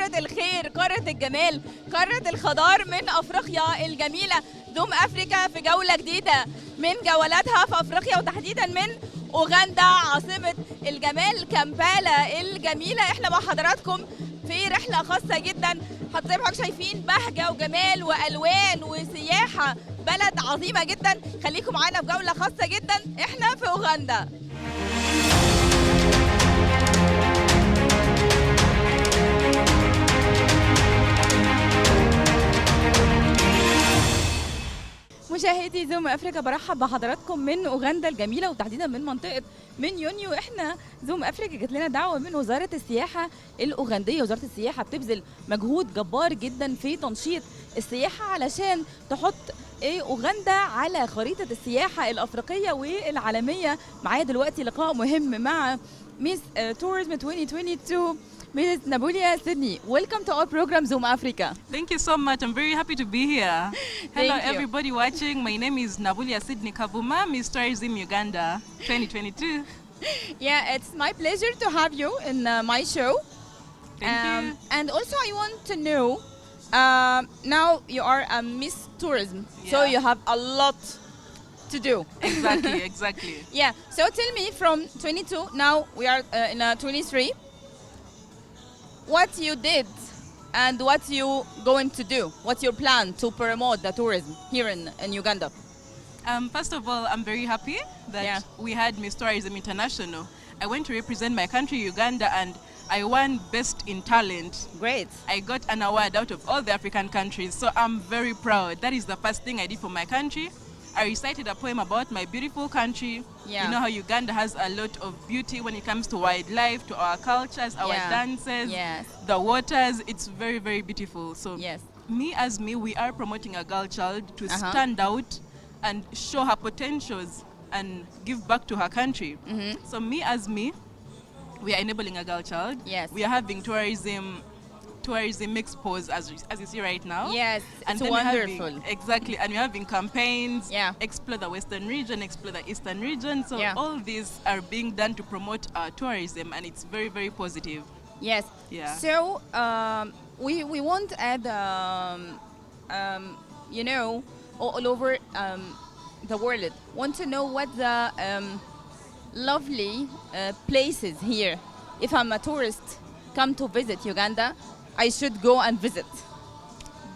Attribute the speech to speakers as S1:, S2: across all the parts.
S1: قارة الخير، قارة الجمال، قارة الخضار من أفريقيا الجميلة. زوم أفريكا في جولة جديدة من جولاتها في أفريقيا، وتحديدا من أوغندا عاصمة الجمال كامبالا الجميلة. احنا مع حضراتكم في رحلة خاصة جدا، زي ما حضراتكم شايفين بهجة وجمال وألوان وسياحة، بلد عظيمة جدا. خليكم معانا في جولة خاصة جدا، احنا في أوغندا. مشاهدي زوم افريقيا، برحب بحضراتكم من اوغندا الجميله، وتحديدا من منطقه من يونيو. احنا زوم افريقيا جات لنا دعوه من وزاره السياحه الاوغنديه. وزاره السياحه بتبذل مجهود جبار جدا في تنشيط السياحه علشان تحط اوغندا على خريطه السياحه الافريقيه والعالميه. معايا دلوقتي لقاء مهم مع ميس توريزم 2022 Ms. Nabulia Sydney. Welcome to our program Zoom Africa.
S2: Thank you so much. I'm very happy to be here. Hello,
S1: you.
S2: everybody watching. My name is Nabulia Sydney Kabuma, Miss Tourism Uganda 2022.
S1: Yeah, it's my pleasure to have you in my show.
S2: Thank you.
S1: And also, I want to know, now you are a Miss Tourism, so
S2: Yeah.
S1: you have a lot to do.
S2: Exactly, exactly.
S1: Yeah, so tell me from 22, now we are in 23, what you did and what you going to do? What's your plan to promote the tourism here in Uganda?
S2: First of all, I'm very happy that we had Miss Tourism International. I went to represent my country, Uganda, and I won Best in Talent.
S1: Great.
S2: I got an award out of all the African countries, so I'm very proud. That is the first thing I did for my country. I recited a poem about my beautiful country.
S1: Yeah.
S2: You know how Uganda has a lot of beauty when it comes to wildlife, to our cultures, our dances,
S1: Yes.
S2: the waters. It's very, very beautiful. So
S1: Yes.
S2: me, we are promoting a girl child to stand out and show her potentials and give back to her country. So me, we are enabling a girl child.
S1: Yes.
S2: We are having tourism expos as you see right now.
S1: Yes,
S2: And
S1: it's
S2: then we're
S1: wonderful.
S2: Exactly, and we're having campaigns.
S1: Yeah.
S2: Explore the western region, explore the eastern region. So
S1: Yeah.
S2: all these are being done to promote our tourism, and it's very, very positive.
S1: Yes.
S2: Yeah.
S1: So we want to add, you know, all over the world. Want to know what the lovely places here. If I'm a tourist, come to visit Uganda, I should go and visit.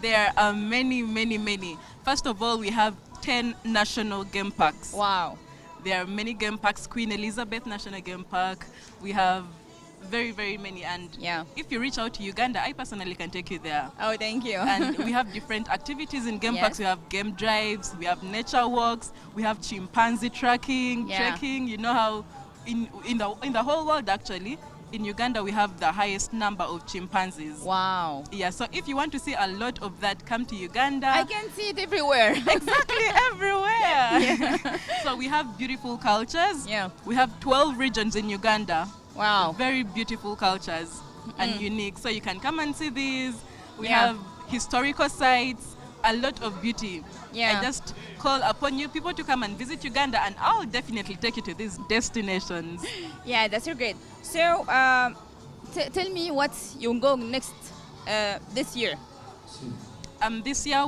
S2: There are many, many, many. First of all, we have 10 national game parks.
S1: Wow.
S2: There are many game parks. Queen Elizabeth National Game Park. We have very, very many. And if you reach out to Uganda, I personally can take you there.
S1: Oh, thank you.
S2: And we have different activities in game
S1: Yes.
S2: parks. We have game drives, we have nature walks, we have chimpanzee trekking. You know how in the whole world actually, in Uganda we have the highest number of chimpanzees.
S1: Wow.
S2: Yeah, so if you want to see a lot of that, come to Uganda.
S1: I can see it everywhere.
S2: Exactly, everywhere. So we have beautiful cultures.
S1: Yeah.
S2: We have 12 regions in Uganda.
S1: Wow.
S2: Very beautiful cultures and unique. So you can come and see these. We
S1: Yeah.
S2: have historical sites, a lot of beauty.
S1: Yeah.
S2: I just call upon you people to come and visit Uganda, and I'll definitely take you to these destinations.
S1: Yeah, that's great. So tell me what you go next this year.
S2: This year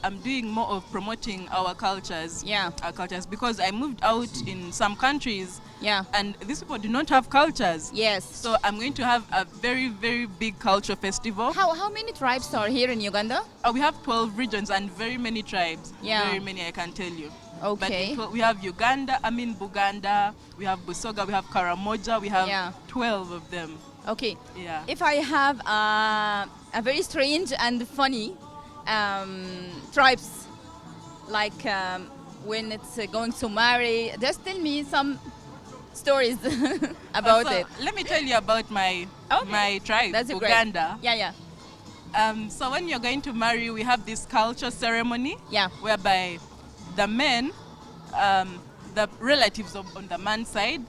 S2: I'm doing more of promoting our cultures.
S1: Yeah.
S2: Our cultures, because I moved out in some countries.
S1: Yeah.
S2: And these people do not have cultures.
S1: Yes.
S2: So I'm going to have a very, very big culture festival.
S1: How many tribes are here in Uganda?
S2: We have 12 regions and very many tribes.
S1: Yeah.
S2: Very many, I can tell you.
S1: Okay.
S2: But we have Buganda, we have Busoga, we have Karamoja, we have 12 of them.
S1: Okay.
S2: Yeah.
S1: If I have a very strange and funny tribes, like when it's going to marry, just tell me some stories about it.
S2: Let me tell you about my tribe,
S1: That's
S2: Uganda.
S1: Great. Yeah.
S2: So when you're going to marry, we have this culture ceremony.
S1: Yeah.
S2: Whereby the men, the relatives on the man's side,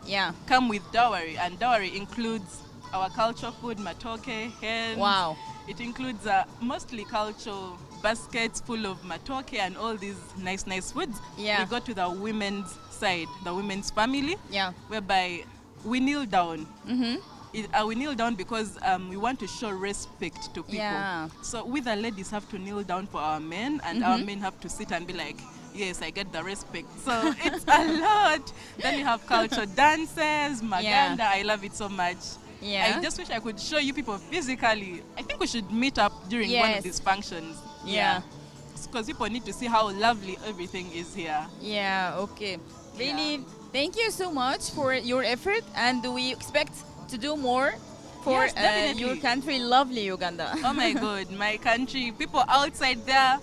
S2: come with dowry, and dowry includes our culture food, matoke, hens.
S1: Wow.
S2: It includes mostly cultural baskets full of matoke and all these nice foods.
S1: Yeah.
S2: We go to the women's side, the women's family,
S1: Yeah.
S2: whereby we kneel down. we kneel down because we want to show respect to people.
S1: Yeah.
S2: So we the ladies have to kneel down for our men, and our men have to sit and be like, yes, I get the respect. So it's a lot. Then we have culture dances, maganda.
S1: Yeah.
S2: I love it so much.
S1: Yeah.
S2: I just wish I could show you people physically. I think we should meet up during one
S1: Yes.
S2: of these functions.
S1: Yeah.
S2: Because people need to see how lovely everything is here.
S1: Yeah, okay. Really, thank you so much for your effort, and we expect to do more for
S2: Yes, definitely.
S1: your country, lovely Uganda.
S2: Oh my God, my country, people outside there,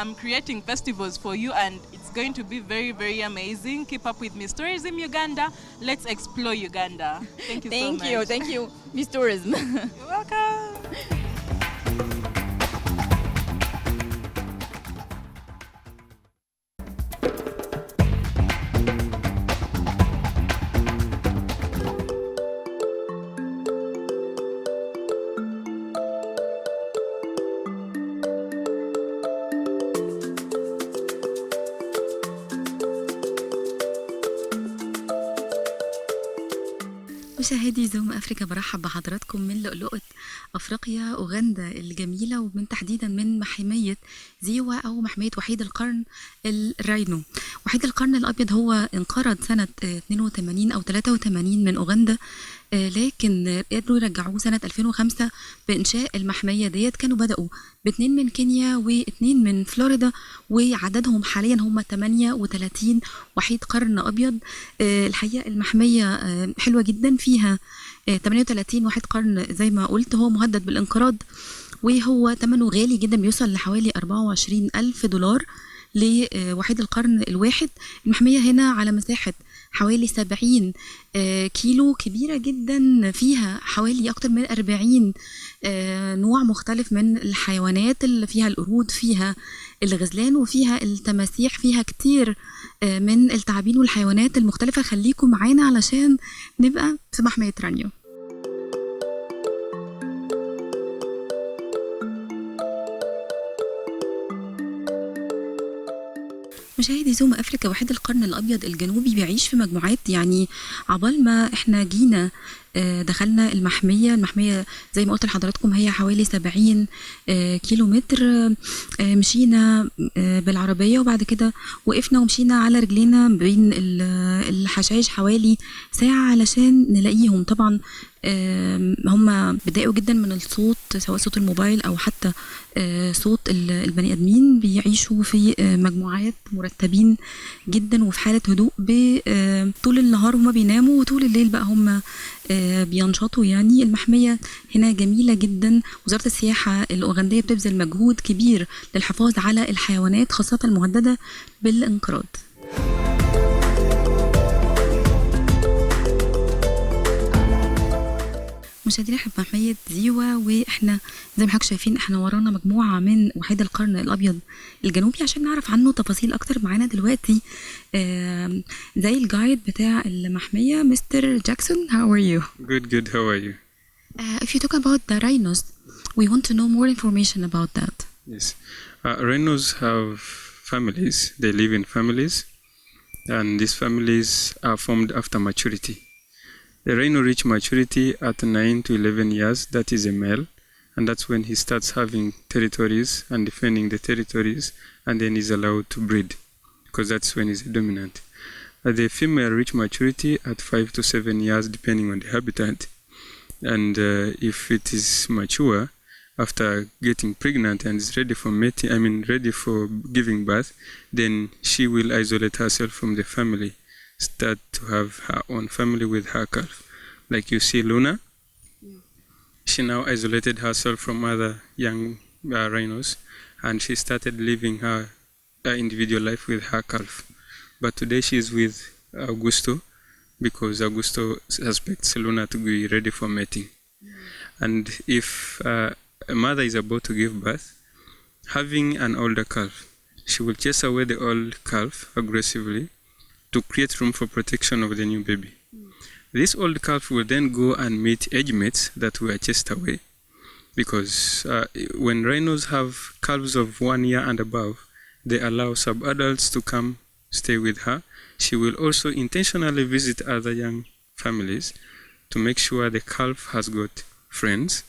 S2: I'm creating festivals for you, and it's going to be very, very amazing. Keep up with Miss Tourism Uganda. Let's explore Uganda. Thank you so much.
S1: Thank you, Miss Tourism.
S2: You're welcome.
S1: مشاهدي زوم أفريقيا، برحب بحضراتكم من لؤلؤة أفريقيا أوغندا الجميلة، ومن تحديدا من محمية زيوا أو محمية وحيد القرن الراينو. وحيد القرن الأبيض هو انقرض سنة 82 أو 83 من أوغندا، لكن قدروا يرجعوه سنة 2005 بإنشاء المحمية ديت. كانوا بدأوا ب2 من كينيا و2 من فلوريدا، وعددهم حاليا هم 38 وحيد قرن أبيض. الحقيقة المحمية حلوة جدا، فيها 38 وحيد قرن زي ما قلت. هو مهدد بالانقراض، وهو ثمنه غالي جدا، بيوصل لحوالي 24,000 دولار لوحيد القرن الواحد. المحمية هنا على مساحة حوالي 70 كيلو، كبيرة جدا، فيها حوالي أكتر من 40 نوع مختلف من الحيوانات، اللي فيها القرود، فيها الغزلان، وفيها التماسيح، فيها كتير من التعابين والحيوانات المختلفة. خليكم معانا علشان نبقى في محمية رانيو. مشاهدي زوم أفريقيا، وحيد القرن الأبيض الجنوبي بيعيش في مجموعات. يعني عبال ما احنا جينا دخلنا المحمية زي ما قلت لحضراتكم هي حوالي 70 كيلو متر. مشينا بالعربية، وبعد كده وقفنا ومشينا على رجلينا بين الحشائش حوالي ساعة علشان نلاقيهم. طبعا هم بيضايقوا جدا من الصوت، سواء صوت الموبايل او حتى صوت البني ادمين. بيعيشوا في مجموعات مرتبين جدا وفي حالة هدوء. طول النهار هم بيناموا، وطول الليل بقى هم بينشطوا. يعني المحمية هنا جميلة جدا. وزارة السياحة الأوغندية بتبذل مجهود كبير للحفاظ على الحيوانات، خاصة المهددة بالانقراض. مشاهدينا، احنا في محمية زيوا، واحنا زي ما حضرتك شايفين احنا ورانا مجموعة من وحيد القرن الأبيض الجنوبي. عشان نعرف عنه تفاصيل أكتر معانا دلوقتي زي الجايد بتاع المحمية مستر جاكسون. How are you?
S3: Good. How are you?
S1: If you talk about the rhinos, we want to know more information about that.
S3: Yes. Rhinos have families. They live in families, and these families are formed after maturity. The rhino reach maturity at 9 to 11 years. That is a male, and that's when he starts having territories and defending the territories, and then is allowed to breed, because that's when he's dominant. The female reach maturity at 5 to 7 years, depending on the habitat. And if it is mature, after getting pregnant and is ready for mating, ready for giving birth, then she will isolate herself from the family, start to have her own family with her calf. Like you see Luna, she now isolated herself from other young rhinos, and she started living her individual life with her calf. But today she is with Augusto, because Augusto suspects Luna to be ready for mating. And if a mother is about to give birth, having an older calf, she will chase away the old calf aggressively to create room for protection of the new baby. This old calf will then go and meet age mates that were chased away, because when rhinos have calves of 1 year and above, they allow sub-adults to come stay with her. She will also intentionally visit other young families to make sure the calf has got friends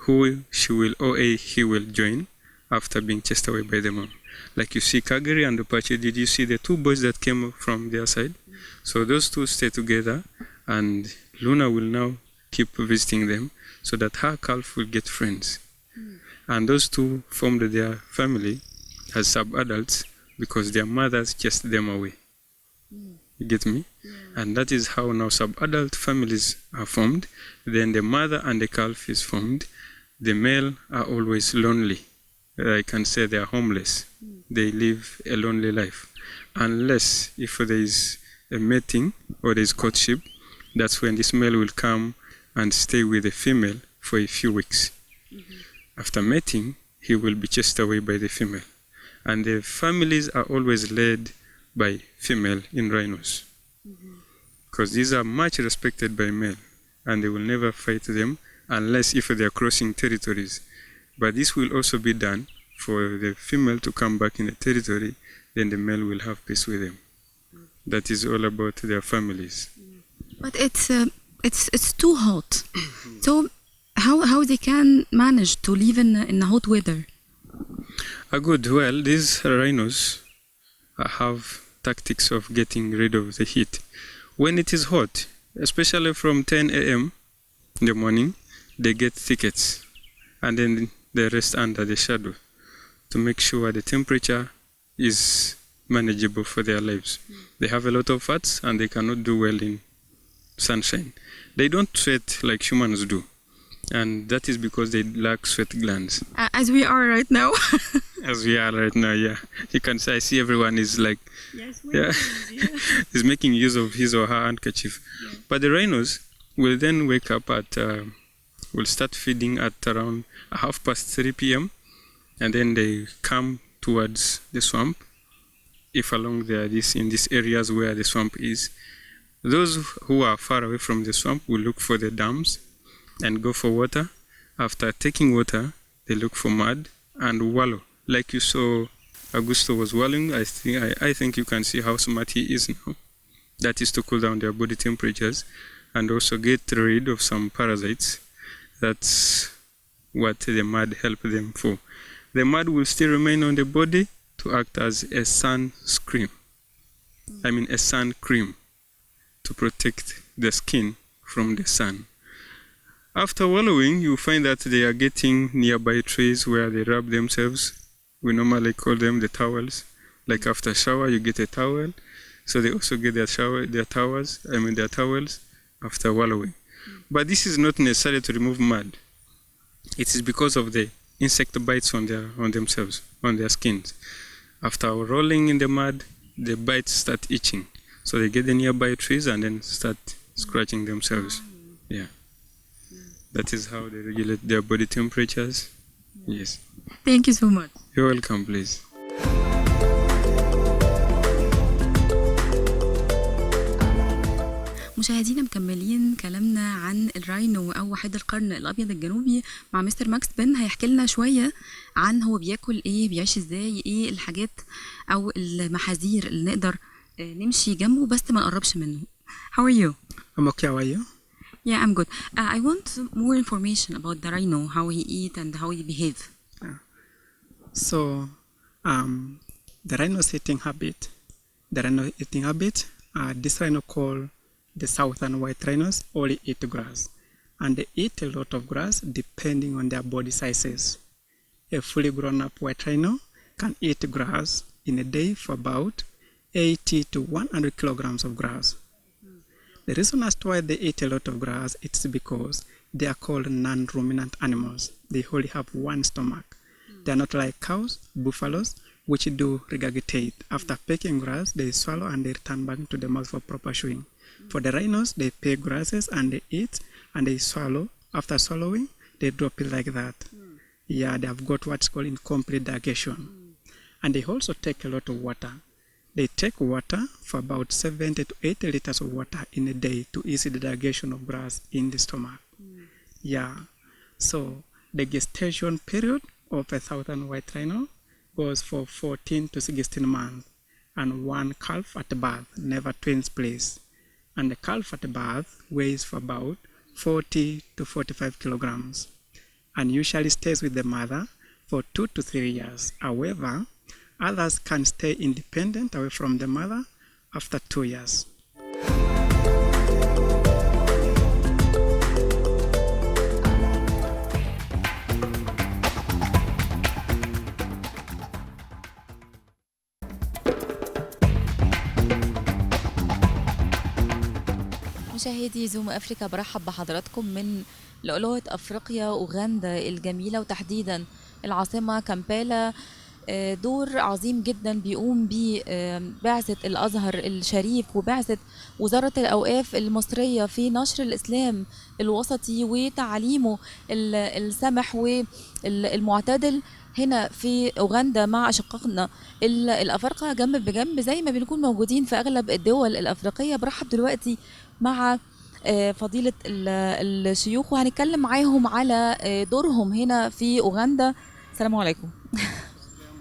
S3: who she will or he will join after being chased away by the mom. Like you see Kageri and Apache, did you see the two boys that came from their side? So those two stay together, and Luna will now keep visiting them so that her calf will get friends. And those two formed their family as sub-adults because their mothers chased them away. You get me? And that is how now sub-adult families are formed. Then the mother and the calf is formed. The male are always lonely. I can say they are homeless. They live a lonely life. Unless if there is a mating or there is courtship, that's when this male will come and stay with the female for a few weeks. After mating, he will be chased away by the female. And the families are always led by female in rhinos. Because these are much respected by male, and they will never fight them unless if they are crossing territories. But this will also be done for the female to come back in the territory, then the male will have peace with them. That is all about their families.
S1: But it's too hot. So how they can manage to live in hot weather?
S3: Good. Well, these rhinos have tactics of getting rid of the heat. When it is hot, especially from 10 a.m. in the morning, they get thickets, and then they rest under the shadow to make sure the temperature is manageable for their lives. They have a lot of fats, and they cannot do well in sunshine. They don't sweat like humans do, and that is because they lack sweat glands.
S1: As we are right now.
S3: As we are right now, yeah. You can say, I see everyone is like, is making use of his or her handkerchief. Yeah. But the rhinos will then wake up at, will start feeding at around 3:30 p.m. and then they come towards the swamp. If along there, in these areas where the swamp is, those who are far away from the swamp will look for the dams and go for water. After taking water, they look for mud and wallow. Like you saw Augusto was wallowing, I think you can see how smart he is now. That is to cool down their body temperatures and also get rid of some parasites. That's what the mud helps them for. The mud will still remain on the body to act as a sun cream to protect the skin from the sun. After wallowing, you find that they are getting nearby trees where they rub themselves. We normally call them the towels. Like after shower, you get a towel. So they also get their towels after wallowing. But this is not necessary to remove mud. It is because of the insect bites on themselves, on their skins. After rolling in the mud, the bites start itching. So they get the nearby trees and then start scratching themselves. Yeah. That is how they regulate their body temperatures. Yes.
S1: Thank you so much.
S3: You're welcome, please.
S1: مشاهدينا مكملين كلامنا عن الراينو او وحيد القرن الابيض الجنوبي مع مستر ماكس بن. هيحكي لنا شويه عن هو بياكل ايه، بيعيش ازاي، ايه الحاجات او المحاذير اللي نقدر نمشي جنبه بس ما نقربش منه. How are you?
S4: I'm okay. How are you?
S1: Yeah, I'm good. I want more information about the rhino, how he eat and how he behave.
S4: So, the rhino's eating habit. This rhino called the southern white rhinos only eat grass, and they eat a lot of grass depending on their body sizes. A fully grown-up white rhino can eat grass in a day for about 80 to 100 kilograms of grass. The reason as to why they eat a lot of grass, it's because they are called non-ruminant animals. They only have one stomach. They are not like cows, buffaloes, which do regurgitate. After pecking grass, they swallow and they return back to the mouth for proper chewing. For the rhinos, they peck grasses and they eat and they swallow. After swallowing, they drop it like that. Yeah, they have got what's called incomplete digestion. And they also take a lot of water. They take water for about 70 to 80 liters of water in a day to ease the digestion of grass in the stomach. Yeah, so the gestation period of a southern white rhino goes for 14 to 16 months, and one calf at birth, never twins place. and the calf at birth weighs for about 40 to 45 kilograms and usually stays with the mother for 2 to 3 years. However, others can stay independent away from the mother after 2 years.
S1: مشاهدي زوم أفريقيا، برحب بحضراتكم من لؤلؤة أفريقيا أوغندا الجميلة، وتحديدا العاصمة كامبالا. دور عظيم جدا بيقوم به بعثة الأزهر الشريف وبعثة وزارة الأوقاف المصرية في نشر الإسلام الوسطي وتعليمه السمح والمعتدل هنا في أوغندا مع أشقائنا الأفارقة جنب بجنب زي ما بنكون موجودين في أغلب الدول الأفريقية. برحب دلوقتي مع فضيلة الشيوخ وهنتكلم معاهم على دورهم هنا في أوغندا. السلام عليكم.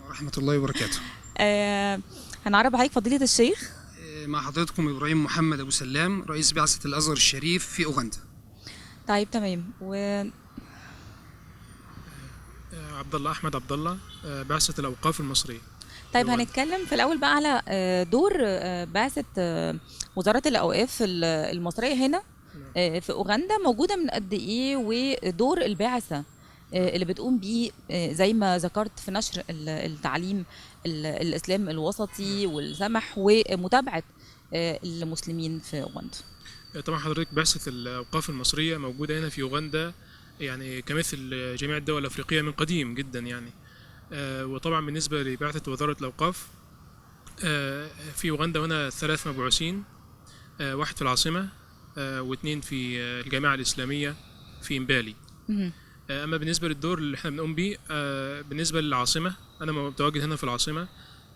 S5: ورحمة الله وبركاته.
S1: هنعرف عليك فضيلة الشيخ.
S5: مع حضرتكم إبراهيم محمد أبو سلام، رئيس بعثة الأزهر الشريف في أوغندا.
S1: طيب تمام.
S6: عبد الله أحمد عبد الله، بعثة الأوقاف المصرية.
S1: طيب هنتكلم في الأول بقى على دور بعثة وزارة الأوقاف المصرية هنا في أوغندا، موجودة من قد إيه، ودور البعثة اللي بتقوم بيه زي ما ذكرت في نشر التعليم الإسلام الوسطي والسمح ومتابعة المسلمين في أوغندا.
S6: طبعا حضرتك بعثة الأوقاف المصرية موجودة هنا في أوغندا يعني كمثل جميع الدول الأفريقية من قديم جدا يعني. وطبعا بالنسبة لبعثة وزارة الأوقاف في أوغندا هنا 3 مبعوثين، 1 في العاصمة و2 في الجامعة الإسلامية في إمبالي. أما بالنسبة للدور اللي احنا بنقوم بيه بالنسبة للعاصمة، أنا متواجد هنا في العاصمة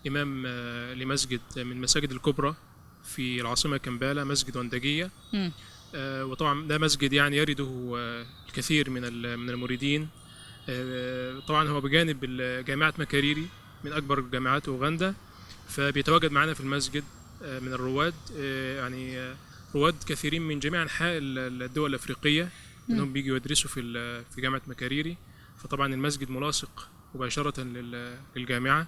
S6: إمام لمسجد من المساجد الكبرى في العاصمة كامبالا، مسجد وندجية. وطبعا ده مسجد يعني يرده الكثير من المريدين. طبعا هو بجانب جامعة مكاريري من أكبر جامعات أوغندا، فبيتواجد معنا في المسجد من الرواد يعني رواد كثيرين من جميع أنحاء الدول الأفريقية انهم بيجوا يدرسوا في جامعة مكاريري. فطبعا المسجد ملاصق مباشرة للجامعة،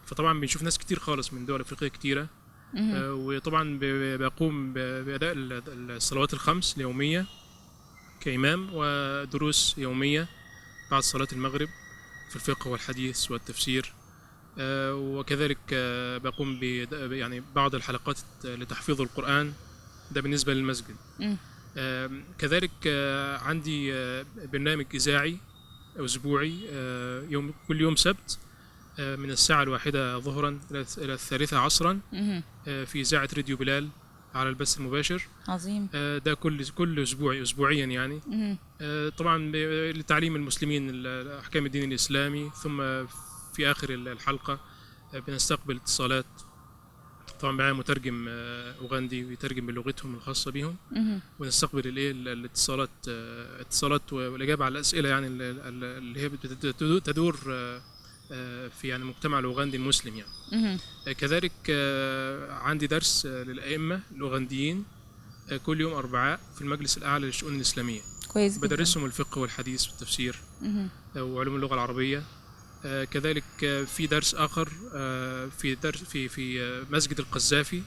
S6: فطبعا بنشوف ناس كتير خالص من دول أفريقية كتيرة. وطبعا بقوم بأداء الصلوات الخمس اليومية كإمام، ودروس يومية بعد صلاة المغرب في الفقه والحديث والتفسير. وكذلك بقوم يعني بعض الحلقات لتحفيظ القرآن، ده بالنسبة للمسجد. كذلك عندي برنامج إذاعي أسبوعي كل يوم سبت من الساعة 1 ظهرا إلى 3 عصرا في إذاعة راديو بلال على البث المباشر.
S1: عظيم.
S5: ده كل أسبوعيا يعني. طبعا لتعليم المسلمين أحكام الدين الإسلامي. ثم في آخر الحلقة بنستقبل اتصالات، طبعا معايا مترجم أوغندي ويترجم بلغتهم الخاصة بهم، ونستقبل الاتصالات والإجابة على الأسئلة يعني اللي هي تدور في يعني المجتمع الأوغندي المسلم يعني. كذلك عندي درس للأئمة الأوغنديين كل يوم أربعاء في المجلس الأعلى للشؤون الإسلامية.
S1: كويس.
S5: بدرسهم الفقه والحديث والتفسير وعلوم اللغة العربية. كذلك في درس آخر في مسجد القذافي،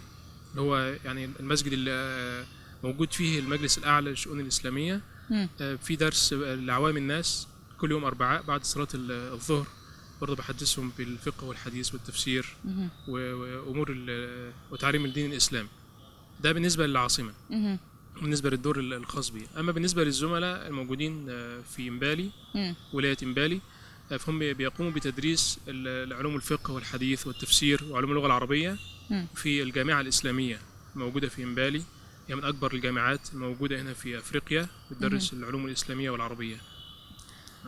S5: اللي هو يعني المسجد اللي موجود فيه المجلس الأعلى للشؤون الإسلامية. في درس لعوام الناس كل يوم أربعاء بعد صلاة الظهر، برضه بحدثهم بالفقه والحديث والتفسير وأمور وتعليم الدين الإسلامي. ده بالنسبة للعاصمة، بالنسبة للدور الخاص بي. أما بالنسبة للزملاء الموجودين في إمبالي، ولاية إمبالي، فهم بيقوموا بتدريس العلوم الفقه والحديث والتفسير وعلوم اللغة العربية في الجامعة الإسلامية موجودة في إمبالي. هي من أكبر الجامعات الموجودة هنا في أفريقيا، بتدرس العلوم الإسلامية والعربية.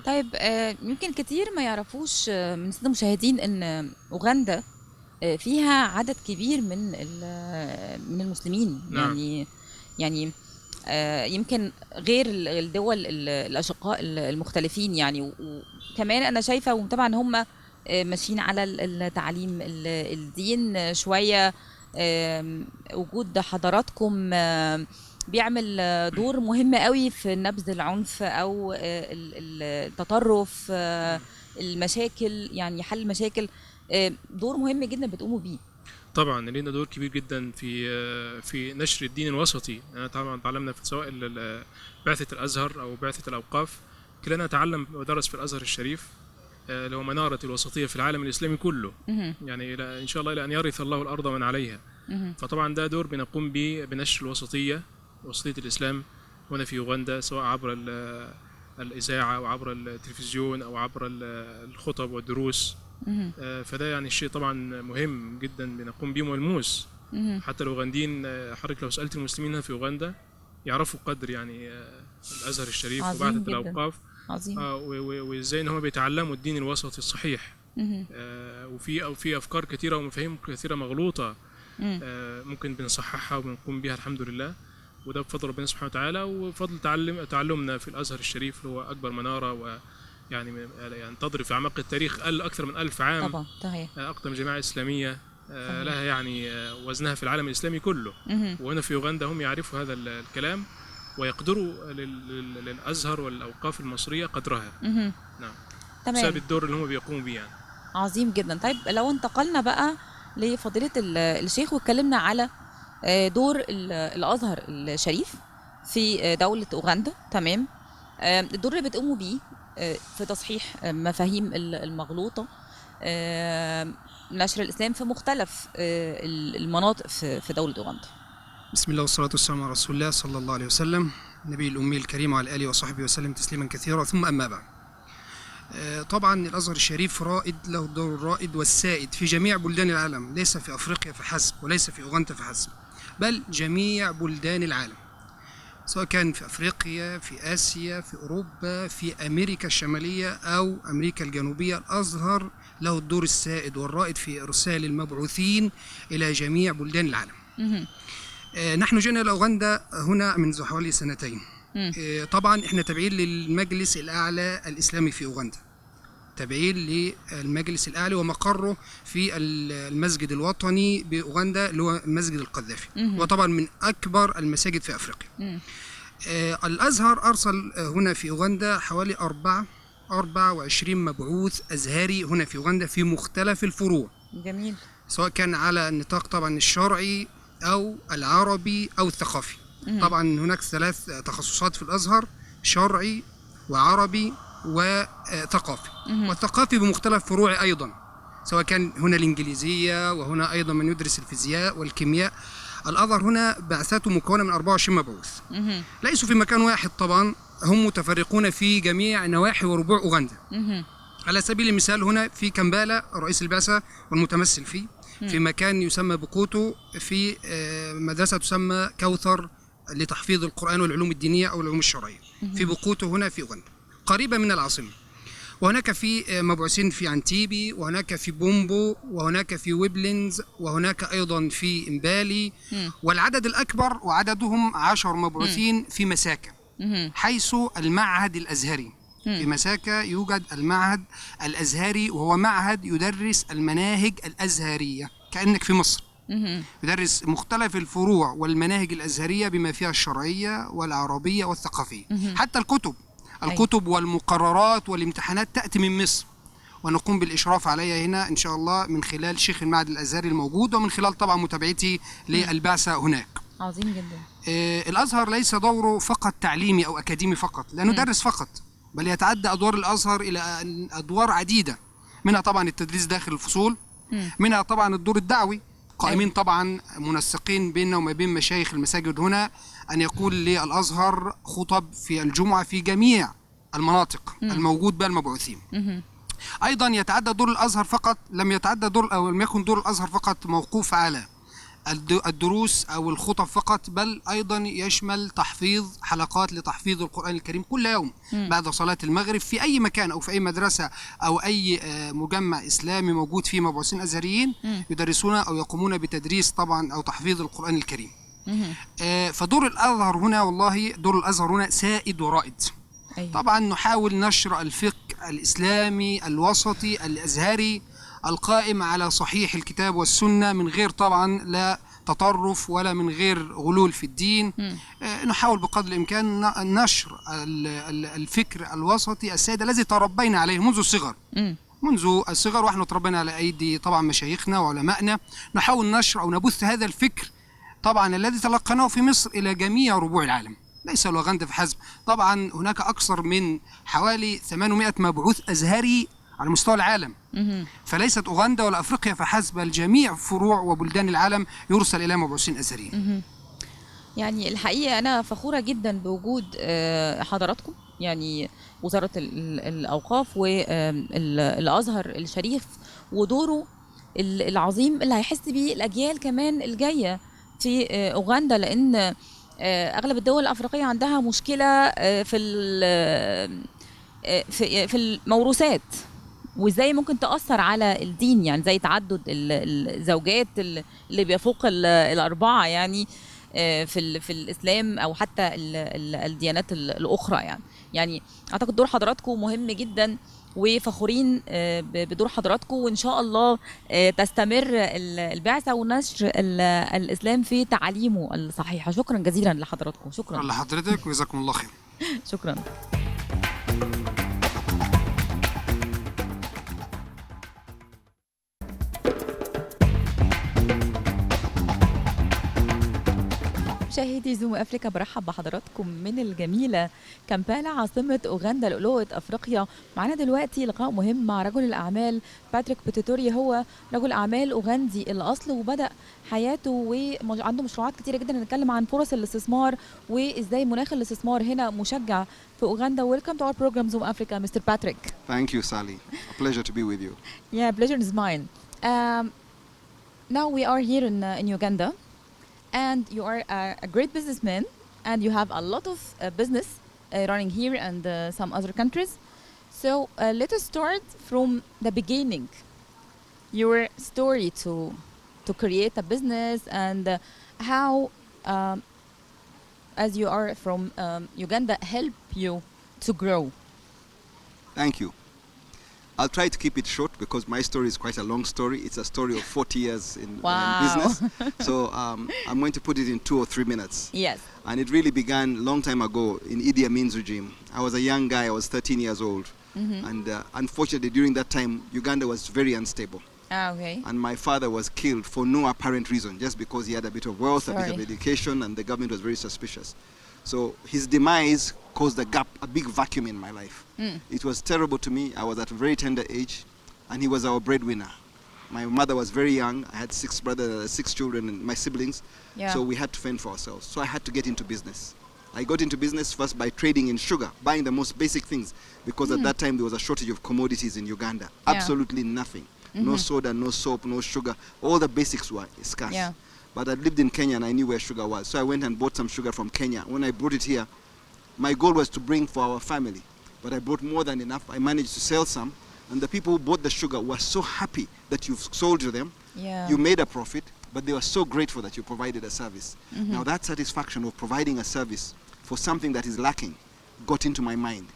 S1: طيب يمكن كتير ما يعرفوش من السادة المشاهدين إن أوغندا فيها عدد كبير من المسلمين.
S5: نعم.
S1: يعني يمكن غير الدول الأشقاء المختلفين يعني. وكمان أنا شايفة وطبعا هم ماشيين على التعليم الدين شوية وجود حضراتكم بيعمل دور مهم قوي في نبذ العنف او التطرف، المشاكل، يعني حل المشاكل، دور مهم جدا بتقوموا بيه.
S5: طبعا لينا دور كبير جدا في نشر الدين الوسطي. انا طبعا تعلمنا في سواء بعثة الازهر او بعثة الاوقاف، كلنا نتعلم ودرس في الازهر الشريف اللي هو منارة الوسطية في العالم الاسلامي كله، يعني ان شاء الله الى ان يرث الله الارض ومن عليها. فطبعا ده دور بنقوم به بنشر الوسطية، وسطية الاسلام هنا في اوغندا، سواء عبر الاذاعة او عبر التلفزيون او عبر الخطب والدروس. فده يعني الشيء طبعا مهم جدا بنقوم به ملموس. حتى الاوغنديين، حضرتك لو سالت المسلمين في اوغندا يعرفوا قدر يعني الازهر الشريف وبعثة الاوقاف،
S1: عظيم،
S5: وازاي ان هم بيتعلموا الدين الوسطي الصحيح. وفي افكار كثيره ومفاهيم كثيره مغلوطه ممكن بنصححها وبنقوم بها الحمد لله، وده بفضل ربنا سبحانه وتعالى وفضل تعلمنا في الازهر الشريف اللي هو اكبر مناره، يعني تضرب في اعماق التاريخ اكثر من 1000 عام.
S1: طبعا صحيح.
S5: اقدم جماعه اسلاميه لها يعني وزنها في العالم الاسلامي كله. وهنا في اوغندا هم يعرفوا هذا الكلام ويقدروا للازهر والاوقاف المصريه قدرها. نعم،
S1: تمام،
S5: بسبب الدور اللي هم بيقوموا بيه يعني.
S1: عظيم جدا. طيب لو انتقلنا بقى لفضيله الشيخ واتكلمنا على دور الازهر الشريف في دوله اوغندا، تمام، الدور اللي بتقوموا بيه في تصحيح مفاهيم المغلوطه، نشر الاسلام في مختلف المناطق في دوله اوغندا.
S7: بسم الله والصلاة والسلام على رسول الله صلى الله عليه وسلم، النبي الأمي الكريم وعلى آله وصحبه وسلم تسليما كثيرا، ثم أما بعد. طبعا الأزهر الشريف رائد، له الدور الرائد والسائد في جميع بلدان العالم، ليس في أفريقيا فحسب وليس في أوغندا فحسب، بل جميع بلدان العالم، سواء كان في أفريقيا، في آسيا، في أوروبا، في أمريكا الشمالية أو أمريكا الجنوبية. الأزهر له الدور السائد والرائد في إرسال المبعوثين إلى جميع بلدان العالم. نحن جئنا إلى أوغندا هنا منذ حوالي 2 سنين. طبعا احنا تابعين للمجلس الأعلى الإسلامي في أوغندا، تابعين للمجلس الأعلى ومقره في المسجد الوطني بأوغندا اللي هو مسجد القذافي، وطبعا من أكبر المساجد في أفريقيا. الأزهر أرسل هنا في أوغندا حوالي 24 مبعوث أزهري هنا في أوغندا في مختلف الفروع.
S1: جميل.
S7: سواء كان على النطاق طبعا الشرعي أو العربي أو الثقافي. طبعا هناك 3 تخصصات في الأزهر: شرعي وعربي وثقافي. والثقافي بمختلف فروعه أيضا، سواء كان هنا الإنجليزية وهنا أيضا من يدرس الفيزياء والكيمياء. الأزهر هنا بعثاته مكونة من 24 مبعوث، ليسوا في مكان واحد طبعا، هم متفرقون في جميع نواحي وربوع أوغندا. على سبيل المثال هنا في كمبالا رئيس البعثة والمتمثل فيه، في مكان يسمى بقوتو، في مدرسة تسمى كوثر لتحفيظ القرآن والعلوم الدينية أو العلوم الشرعية في بقوتو هنا في أوغندا قريبة من العاصمة. وهناك في مبعوثين في عنتيبي، وهناك في بومبو، وهناك في ويبلينز، وهناك أيضا في إمبالي. والعدد الأكبر وعددهم 10 مبعوثين في مساكة، حيث المعهد الأزهري. في مساكة يوجد المعهد الأزهري، وهو معهد يدرس المناهج الأزهرية كأنك في مصر. يدرس مختلف الفروع والمناهج الأزهرية بما فيها الشرعية والعربية والثقافية. حتى الكتب والمقررات والامتحانات تأتي من مصر، ونقوم بالإشراف عليها هنا إن شاء الله من خلال شيخ المعهد الأزهري الموجود، ومن خلال طبعا متابعتي للبعثة هناك.
S1: عظيم جدا.
S7: الأزهر ليس دوره فقط تعليمي أو أكاديمي فقط، لا ندرس فقط، بل يتعدى أدوار الأزهر إلى أدوار عديدة، منها طبعا التدريس داخل الفصول، منها طبعا الدور الدعوي، قائمين طبعا منسقين بيننا وما بين مشايخ المساجد هنا أن يقول للأزهر خطب في الجمعة في جميع المناطق الموجود بها المبعوثين. أيضا يتعدى دور الأزهر فقط، لم يكن دور الأزهر فقط موقوف على الدروس أو الخطب فقط، بل أيضا يشمل تحفيظ حلقات لتحفيظ القرآن الكريم كل يوم بعد صلاة المغرب في أي مكان أو في أي مدرسة أو أي مجمع إسلامي موجود فيه مبعوثين أزهريين يدرسون أو يقومون بتدريس طبعا أو تحفيظ القرآن الكريم. فدور الأزهر هنا، والله دور الأزهر هنا سائد ورائد. طبعا نحاول نشر الفقه الإسلامي الوسطي الأزهري القائم على صحيح الكتاب والسنة، من غير طبعا لا تطرف ولا من غير غلول في الدين. نحاول بقدر الإمكان نشر الفكر الوسطي السائد الذي تربينا عليه منذ الصغر. منذ الصغر ونحن تربينا على أيدي طبعا مشايخنا وعلمائنا. نحاول نشر أو نبث هذا الفكر طبعا الذي تلقناه في مصر إلى جميع ربوع العالم، ليس الأوغندا فحسب. طبعا هناك أكثر من حوالي 800 مبعوث أزهري على مستوى العالم، فليست أوغندا ولا أفريقيا فحسب، بل جميع فروع وبلدان العالم يرسل إلى مبعوثين أزهريين.
S1: يعني الحقيقة أنا فخورة جدا بوجود حضراتكم، يعني وزارة الأوقاف والأزهر الشريف ودوره العظيم اللي هيحس بيه الأجيال كمان الجاية في أوغندا، لأن أغلب الدول الأفريقية عندها مشكلة في الموروثات، وازاي ممكن تأثر على الدين، يعني زي تعدد الزوجات اللي بيفوق الأربعة يعني في الإسلام أو حتى الديانات الأخرى. يعني أعتقد دور حضراتكم مهم جدا وفخورين بدور حضراتكم، وإن شاء الله تستمر البعثة ونشر الإسلام في تعاليمه الصحيحة. شكرا جزيلا لحضراتكم. شكرا
S7: لحضرتك وجزاكم الله خير.
S1: شكرا. مشاهدي زوم أفريقيا، برحب بحضراتكم من الجميلة كامبالا عاصمة أوغندا لؤلؤة أفريقيا. معنا دلوقتي لقاء مهم مع رجل الأعمال باتريك بوتيتوري. هو رجل أعمال أوغندي الأصل وبدأ حياته وعنده مشروعات كتيرة جدا. هنتكلم عن فرص الاستثمار وإزاي مناخ الاستثمار هنا مشجع في أوغندا. Welcome to our program Zoom Africa, Mr. Patrick.
S8: Thank you, Sally. A pleasure to be with you.
S1: Yeah, pleasure is mine. Now we are here in Uganda. And you are a great businessman, and you have a lot of business running here and some other countries. So let us start from the beginning. Your story to create a business and how, as you are from Uganda, help you to grow.
S8: Thank you. I'll try to keep it short because my story is quite a long story. It's a story of 40 years in business. So I'm going to put it in 2 or 3 minutes.
S1: Yes.
S8: And it really began a long time ago in Idi Amin's regime. I was a young guy. I was 13 years old. And unfortunately, during that time, Uganda was very unstable.
S1: Okay.
S8: And my father was killed for no apparent reason, just because he had a bit of wealth, a bit of education, and the government was very suspicious. So his demise caused a big vacuum in my life. It was terrible to me. I was at a very tender age, and he was our breadwinner. My mother was very young. I had 6 brothers, 6 children, and my siblings.
S1: Yeah.
S8: So we had to fend for ourselves. So I had to get into business. I got into business first by trading in sugar, buying the most basic things, because at that time there was a shortage of commodities in Uganda.
S1: Yeah.
S8: Absolutely nothing. No soda, no soap, no sugar. All the basics were scarce.
S1: Yeah.
S8: But I lived in Kenya and I knew where sugar was. So I went and bought some sugar from Kenya. When I brought it here, my goal was to bring for our family. But I brought more than enough. I managed to sell some. And the people who bought the sugar were so happy that you've sold to them.
S1: Yeah.
S8: You made a profit, but they were so grateful that you provided a service. Now that satisfaction of providing a service for something that is lacking got into my mind.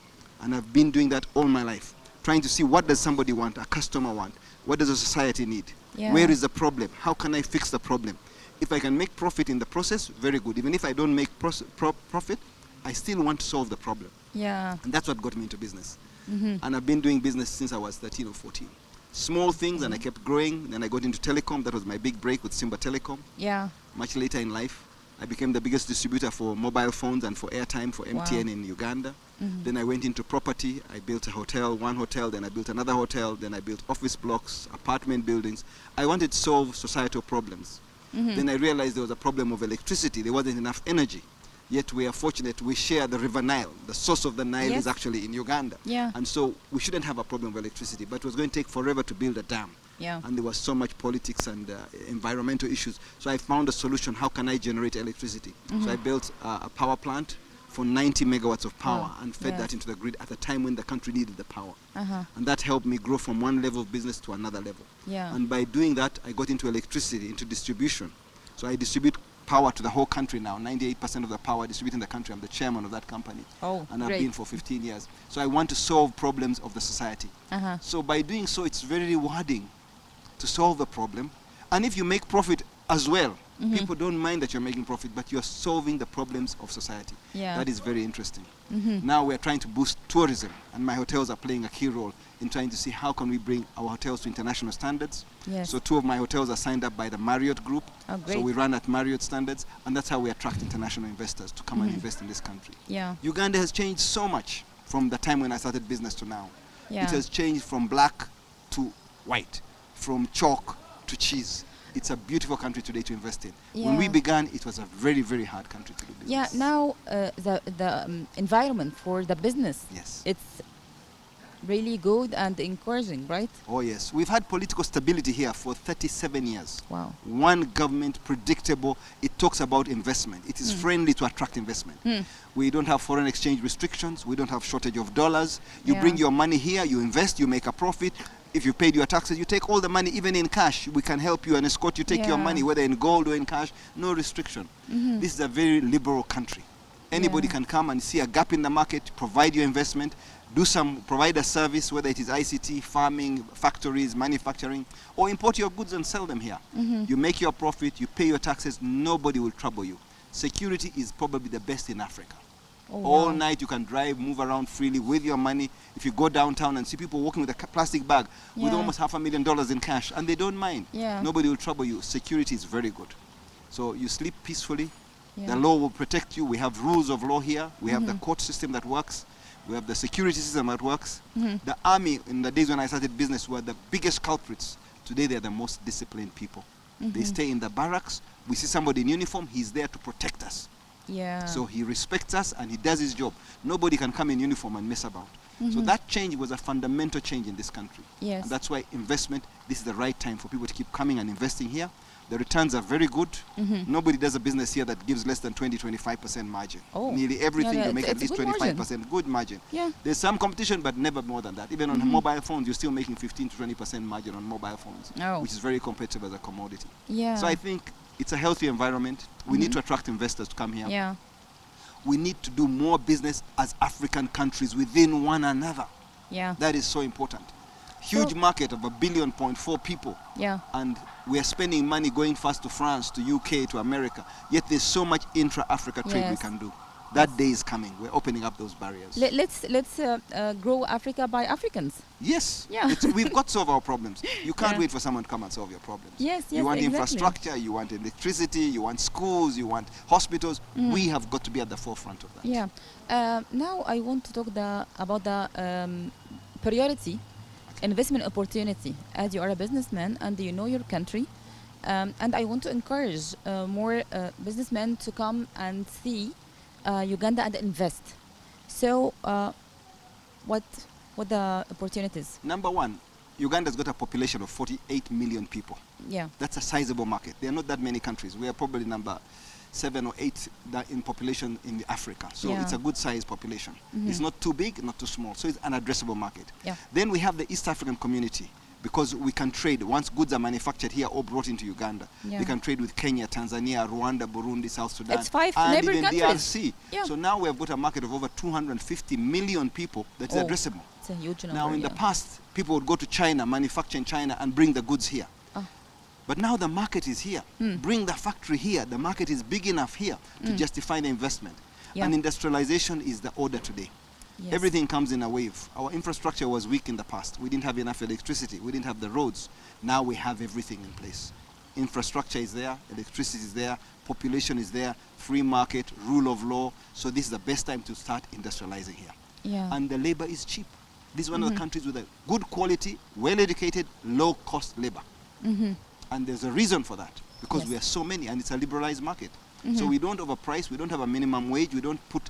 S8: And I've been doing that all my life. Trying to see, what does somebody want, a customer want? What does a society need?
S1: Yeah.
S8: Where is the problem? How can I fix the problem? If I can make profit in the process, very good. Even if I don't make profit, I still want to solve the problem.
S1: Yeah.
S8: And that's what got me into business. And I've been doing business since I was 13 or 14. Small things, and I kept growing. Then I got into telecom. That was my big break with Simba Telecom.
S1: Yeah.
S8: Much later in life, I became the biggest distributor for mobile phones and for airtime for MTN in Uganda. Then I went into property. I built a hotel, one hotel, then I built another hotel, then I built office blocks, apartment buildings. I wanted to solve societal problems. Then I realized there was a problem of electricity. There wasn't enough energy. Yet we are fortunate we share the river Nile. The source of the Nile is actually in Uganda.
S1: Yeah.
S8: And so we shouldn't have a problem of electricity, but it was going to take forever to build a dam.
S1: Yeah.
S8: And there was so much politics and environmental issues. So I found a solution. How can I generate electricity? So I built a power plant for 90 megawatts of power and fed that into the grid at a time when the country needed the power. And that helped me grow from one level of business to another level.
S1: Yeah.
S8: And by doing that, I got into electricity, into distribution. So I distribute power to the whole country now. 98% of the power distributed in the country. I'm the chairman of that company.
S1: Oh,
S8: and I've
S1: great.
S8: been for 15 years. So I want to solve problems of the society. So by doing so, it's very rewarding to solve the problem. And if you make profit as well, people don't mind that you're making profit, but you're solving the problems of society.
S1: Yeah.
S8: That is very interesting. Now we're trying to boost tourism, and my hotels are playing a key role in trying to see how can we bring our hotels to international standards.
S1: Yes.
S8: So 2 of my hotels are signed up by the Marriott Group.
S1: Oh, great.
S8: So we run at Marriott standards, and that's how we attract international investors to come and invest in this country.
S1: Yeah.
S8: Uganda has changed so much from the time when I started business to now.
S1: Yeah.
S8: It has changed from black to white, from chalk to cheese. It's a beautiful country today to invest in. When we
S1: Yeah.
S8: began, it was a very, very hard country to do business.
S1: Yeah, now the environment for the business,
S8: Yes.
S1: it's really good and encouraging, right?
S8: Oh, yes. We've had political stability here for 37 years.
S1: Wow.
S8: One government, predictable. It talks about investment. It is friendly to attract investment. We don't have foreign exchange restrictions. We don't have shortage of dollars. You
S1: Yeah.
S8: bring your money here, you invest, you make a profit. If you paid your taxes, you take all the money, even in cash. We can help you and escort you, take your
S1: Yeah.
S8: money, whether in gold or in cash. No restriction. This is a very liberal country. Anybody
S1: Yeah.
S8: can come and see a gap in the market, provide your investment, provide a service, whether it is ICT, farming, factories, manufacturing, or import your goods and sell them here. You make your profit, you pay your taxes, nobody will trouble you. Security is probably the best in Africa.
S1: Oh,
S8: All
S1: wow.
S8: night you can drive, move around freely with your money. If you go downtown and see people walking with a plastic bag with
S1: Yeah.
S8: almost $500,000 in cash, and they don't mind.
S1: Yeah.
S8: Nobody will trouble you. Security is very good. So you sleep peacefully.
S1: Yeah.
S8: The law will protect you. We have rules of law here. We have the court system that works. We have the security system that works. The army, in the days when I started business, were the biggest culprits. Today they're the most disciplined people. They stay in the barracks. We see somebody in uniform, he's there to protect us.
S1: Yeah.
S8: So he respects us and he does his job. Nobody can come in uniform and mess about. So that change was a fundamental change in this country.
S1: Yes.
S8: And that's why investment, this is the right time for people to keep coming and investing here. The returns are very good. Nobody does a business here that gives less than 20-25% margin.
S1: Oh.
S8: Nearly everything
S1: Yeah,
S8: you make
S1: it's
S8: at
S1: a
S8: least
S1: good margin.
S8: 25%. Good margin.
S1: Yeah.
S8: There's some competition, but never more than that. Even on mobile phones, you're still making 15-20% margin on mobile phones,
S1: Oh.
S8: which is very competitive as a commodity.
S1: Yeah.
S8: So I think it's a healthy environment. We need to attract investors to come here.
S1: Yeah.
S8: We need to do more business as African countries within one another.
S1: Yeah.
S8: That is so important. Huge
S1: So-
S8: market of 1.4 billion people.
S1: Yeah.
S8: And we are spending money going fast to France, to UK, to America. Yet there's so much intra-Africa trade we
S1: Yes.
S8: can do. That day is coming. We're opening up those barriers.
S1: Let's grow Africa by Africans.
S8: Yes.
S1: Yeah.
S8: We've got to solve our problems. You can't
S1: Yeah.
S8: wait for someone to come and solve your problems.
S1: Yes,
S8: You
S1: yes,
S8: want
S1: exactly.
S8: infrastructure, you want electricity, you want schools, you want hospitals. We have got to be at the forefront of that.
S1: Yeah. Now I want to talk about the priority investment opportunity, as you are a businessman and you know your country. And I want to encourage more businessmen to come and see Uganda and invest. So what the opportunities?
S8: Number one, Uganda's got a population of 48 million people.
S1: Yeah.
S8: That's a sizable market. There are not that many countries. We are probably number 7 or 8 in population in Africa. So
S1: Yeah.
S8: it's a good sized population. It's not too big, not too small. So it's an addressable market.
S1: Yeah.
S8: Then we have the East African community, because we can trade. Once goods are manufactured here or brought into Uganda,
S1: Yeah.
S8: we can trade with Kenya, Tanzania, Rwanda, Burundi, South Sudan,
S1: It's 5
S8: and
S1: neighbor
S8: even
S1: countries.
S8: DRC.
S1: Yeah.
S8: So now we have got a market of over 250 million people that's
S1: Oh.
S8: addressable.
S1: It's a huge number.
S8: Now, in
S1: yeah.
S8: the past, people would go to China, manufacture in China, and bring the goods here.
S1: Oh.
S8: But now the market is here. Bring the factory here. The market is big enough here to justify the investment.
S1: Yeah.
S8: And industrialization is the order today.
S1: Yes.
S8: Everything comes in a wave. Our infrastructure was weak in the past. We didn't have enough electricity. We didn't have the roads. Now we have everything in place. Infrastructure is there, electricity is there, population is there, free market, rule of law. So this is the best time to start industrializing here.
S1: Yeah.
S8: And the labor is cheap. This is one of the countries with a good quality, well-educated, low-cost labor. And there's a reason for that, because
S1: Yes.
S8: we are so many and it's a liberalized market. So we don't overprice, we don't have a minimum wage, we don't put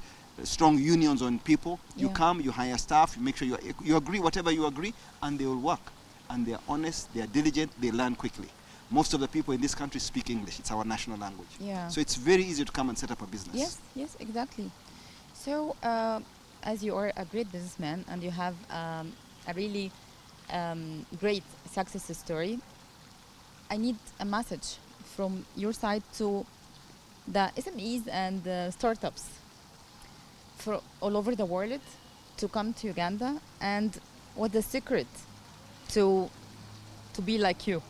S8: strong unions on people. You
S1: Yeah.
S8: come, you hire staff, you make sure you agree whatever you agree, and they will work. And they're honest, they're diligent, they learn quickly. Most of the people in this country speak English. It's our national language.
S1: Yeah.
S8: So it's very easy to come and set up a business.
S1: Yes, yes, exactly. So, as you are a great businessman and you have a really great success story, I need a message from your side to the SMEs and startups for all over the world to come to Uganda, and what the secret to be like you.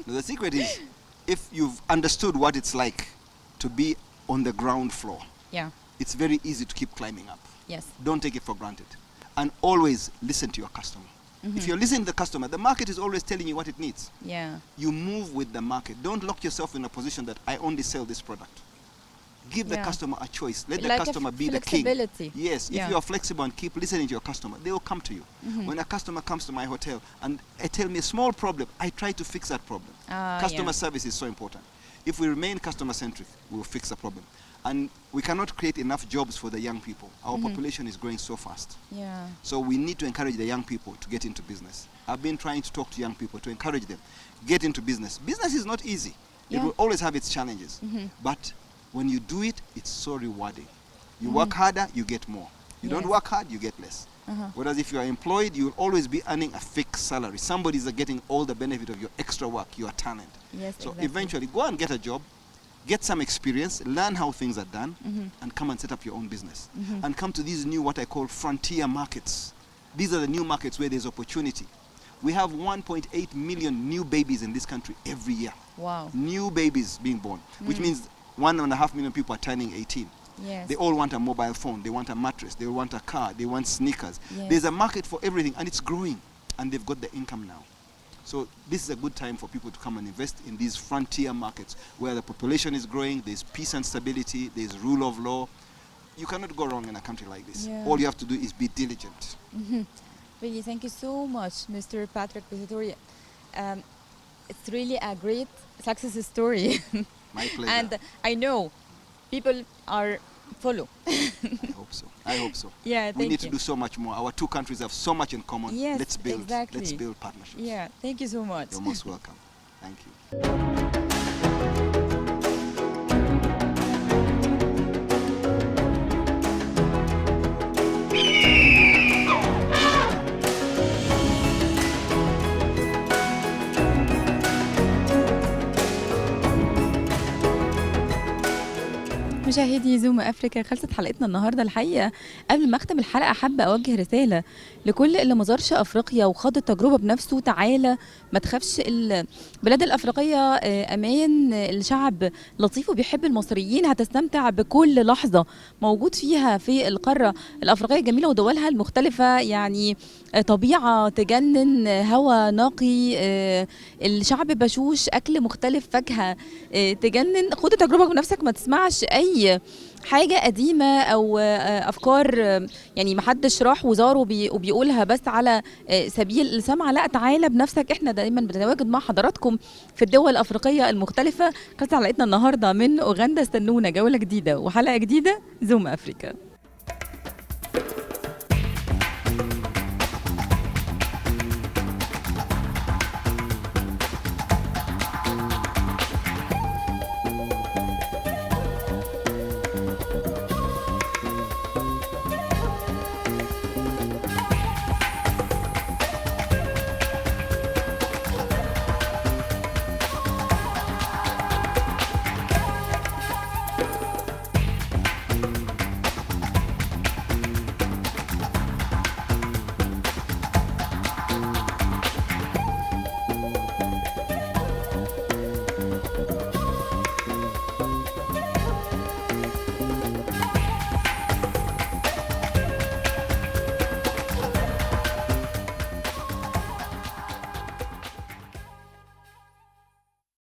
S8: The secret is if you've understood what it's like to be on the ground floor.
S1: Yeah.
S8: It's very easy to keep climbing up.
S1: Yes.
S8: Don't take it for granted. And always listen to your customer. If you're listening to the customer, the market is always telling you what it needs.
S1: Yeah.
S8: You move with the market. Don't lock yourself in a position that I only sell this product. Give the customer a choice. Let the customer be the king. Yes, if you are flexible and keep listening to your customer, they will come to you. When a customer comes to my hotel and tell me a small problem, I try to fix that problem. Customer service is so important. If we remain customer-centric, we will fix the problem. And we cannot create enough jobs for the young people. Our population is growing so fast.
S1: Yeah.
S8: So we need to encourage the young people to get into business. I've been trying to talk to young people to encourage them. Get into business. Business is not easy. It will always have its challenges. But when you do it, it's so rewarding. You work harder, you get more. You don't work hard, you get less. Whereas if you are employed, you will always be earning a fixed salary. Somebody's getting all the benefit of your extra work, your talent.
S1: Yes,
S8: so
S1: exactly.
S8: eventually, go and get a job, get some experience, learn how things are done, and come and set up your own business. And come to these new, what I call frontier markets. These are the new markets where there's opportunity. We have 1.8 million new babies in this country every year.
S1: Wow.
S8: New babies being born, which means 1.5 million people are turning 18.
S1: Yes.
S8: They all want a mobile phone, they want a mattress, they want a car, they want sneakers.
S1: Yes.
S8: There's a market for everything and it's growing and they've got the income now. So this is a good time for people to come and invest in these frontier markets where the population is growing, there's peace and stability, there's rule of law. You cannot go wrong in a country like this.
S1: Yeah.
S8: All you have to do is be diligent.
S1: Really, thank you so much, Mr. Patrick Pisitori. It's really a great success story.
S8: My pleasure.
S1: And I know people are follow.
S8: I hope so. I hope so.
S1: Yeah,
S8: we need to do so much more. Our two countries have so much in common.
S1: Yes,
S8: let's build.
S1: exactly.
S8: Let's build partnerships.
S1: Yeah, thank you so much.
S8: You're most welcome. Thank you.
S1: مشاهدي زوم افريكا، خلصت حلقتنا النهارده. الحقيقه قبل ما اختم الحلقه حابه اوجه رساله لكل اللي ما زارش افريقيا وخاض التجربه بنفسه. تعالى، ما تخافش، البلاد الافريقيه امان، الشعب لطيف وبيحب المصريين، هتستمتع بكل لحظه موجود فيها في القاره الافريقيه الجميله ودولها المختلفه. يعني طبيعه تجنن، هواء نقي، الشعب بشوش، اكل مختلف، فاكهه تجنن. خد التجربه بنفسك، ما تسمعش اي حاجه قديمه او افكار يعني محدش راح وزار وبيقولها بس على سبيل السمع. لا، تعالى بنفسك. احنا دايما بنتواجد مع حضراتكم في الدول الافريقيه المختلفه. خلصت حلقتنا النهارده من اوغندا. استنونا جوله جديده وحلقه جديده زوم افريكا.